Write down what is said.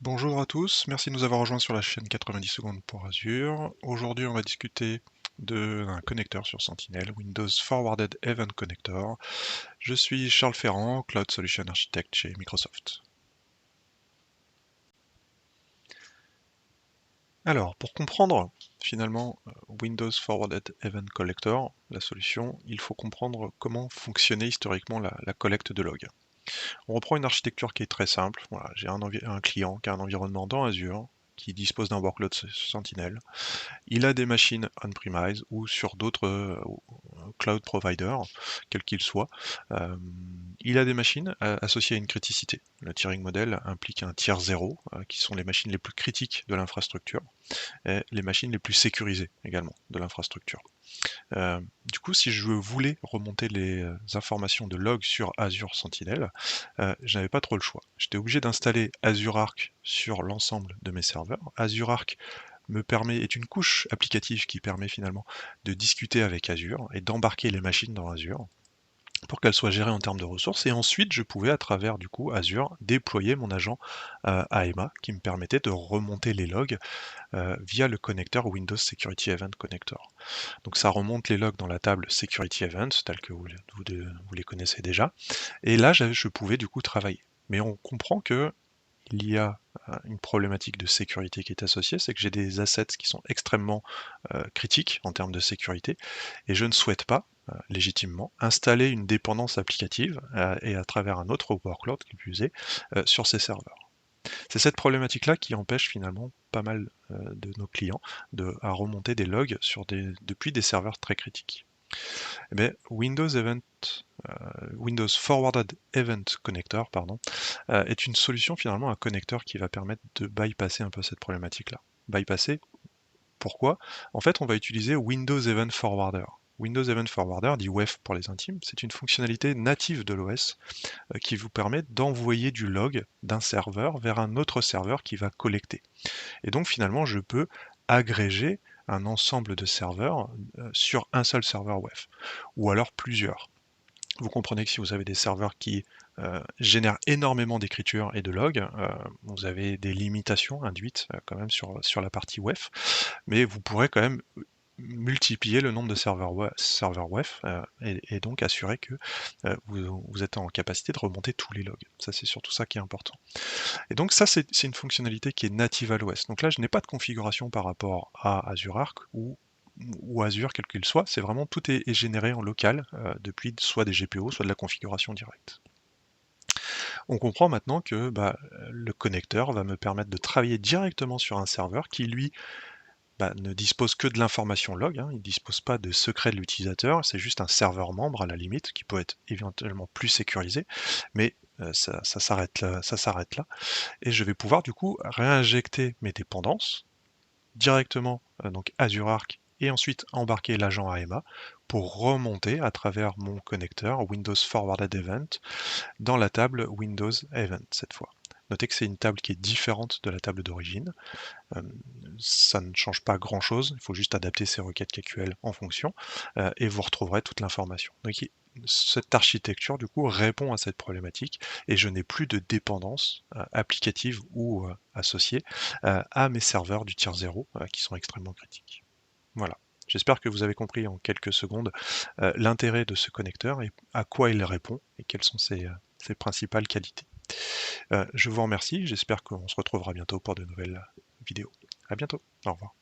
Bonjour à tous, merci de nous avoir rejoints sur la chaîne 90 secondes pour Azure. Aujourd'hui, on va discuter d'un connecteur sur Sentinel, Windows Forwarded Event Connector. Je suis Charles Ferrand, Cloud Solution Architect chez Microsoft. Alors, pour comprendre finalement Windows Forwarded Event Collector, la solution, il faut comprendre comment fonctionnait historiquement la collecte de logs. On reprend une architecture qui est très simple. Voilà, j'ai un client qui a un environnement dans Azure, qui dispose d'un workload Sentinel. Il a des machines on-premise ou sur d'autres cloud providers, quels qu'ils soient. Euh, il a des machines associées à une criticité. Le tiering model implique un tiers 0, qui sont les machines les plus critiques de l'infrastructure, et les machines les plus sécurisées également de l'infrastructure. Du coup, si je voulais remonter les informations de log sur Azure Sentinel, je n'avais pas trop le choix. J'étais obligé d'installer Azure Arc sur l'ensemble de mes serveurs. Azure Arc est une couche applicative qui permet finalement de discuter avec Azure et d'embarquer les machines dans Azure pour qu'elles soient gérées en termes de ressources. Et ensuite, je pouvais, à travers du coup Azure, déployer mon agent AEMA qui me permettait de remonter les logs via le connecteur Windows Security Event Connector. Donc ça remonte les logs dans la table Security Events, tels que vous les connaissez déjà. Et là, je pouvais du coup travailler. Mais on comprend que il y a une problématique de sécurité qui est associée, c'est que j'ai des assets qui sont extrêmement critiques en termes de sécurité, et je ne souhaite pas, légitimement, installer une dépendance applicative et à travers un autre workload qui plus est, sur ces serveurs. C'est cette problématique-là qui empêche finalement pas mal de nos clients à remonter des logs depuis des serveurs très critiques. Eh bien, Windows Forwarded Event Connector, pardon, est une solution finalement, un connecteur qui va permettre de bypasser un peu cette problématique-là. Bypasser, pourquoi? En fait, on va utiliser Windows Event Forwarder. Windows Event Forwarder, dit WEF pour les intimes, c'est une fonctionnalité native de l'OS qui vous permet d'envoyer du log d'un serveur vers un autre serveur qui va collecter. Et donc finalement, je peux agréger un ensemble de serveurs sur un seul serveur WEF, ou alors plusieurs. Vous comprenez que si vous avez des serveurs qui génèrent énormément d'écriture et de logs, vous avez des limitations induites quand même sur la partie WEF, mais vous pourrez quand même multiplier le nombre de serveurs WEF et donc assurer que vous êtes en capacité de remonter tous les logs. Ça, c'est surtout ça qui est important. Et donc ça, c'est une fonctionnalité qui est native à l'OS. Donc là, je n'ai pas de configuration par rapport à Azure Arc ou Azure, quel qu'il soit. C'est vraiment tout est généré en local depuis soit des GPO, soit de la configuration directe. On comprend maintenant que le connecteur va me permettre de travailler directement sur un serveur qui, lui, ne dispose que de l'information log, hein, il ne dispose pas de secret de l'utilisateur, c'est juste un serveur membre à la limite, qui peut être éventuellement plus sécurisé, mais ça s'arrête là. Et je vais pouvoir du coup réinjecter mes dépendances directement donc Azure Arc et ensuite embarquer l'agent AEMA pour remonter à travers mon connecteur Windows Forwarded Event dans la table Windows Event cette fois. Notez que c'est une table qui est différente de la table d'origine. Ça ne change pas grand-chose, il faut juste adapter ces requêtes KQL en fonction et vous retrouverez toute l'information. Donc cette architecture du coup répond à cette problématique et je n'ai plus de dépendance applicative ou associée à mes serveurs du tiers 0 qui sont extrêmement critiques. Voilà. J'espère que vous avez compris en quelques secondes l'intérêt de ce connecteur et à quoi il répond et quelles sont ses principales qualités. Je vous remercie, j'espère qu'on se retrouvera bientôt pour de nouvelles vidéos. À bientôt, au revoir.